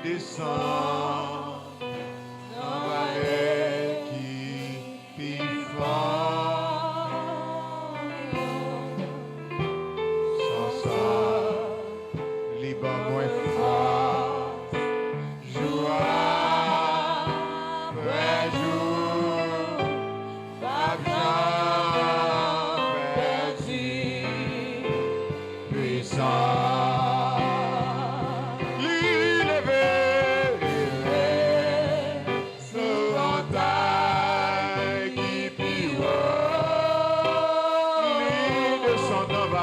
descend dans vallée qui pis fort. Sans ça, libre moins fort. Joie après jour, pas perdu, puissant.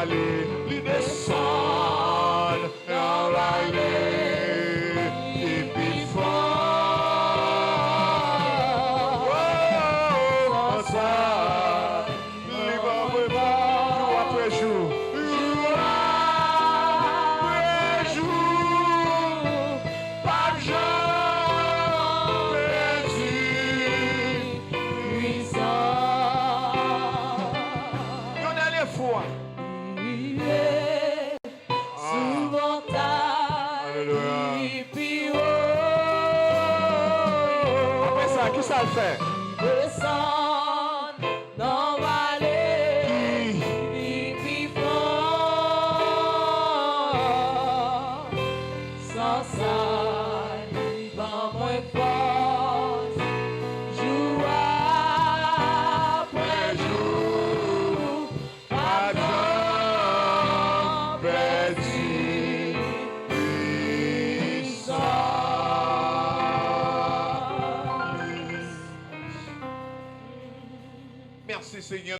Lui descend dans vallée et puis fort. Oh, ça, libre jour après jour, jour après jour, pas de jour perdu, puissant. Une dernière fois. Qui ça le fait? Descend dans vallée qui fort. Sans ça, il va moins fort. Jour après jour, pas de perdu. Merci Seigneur.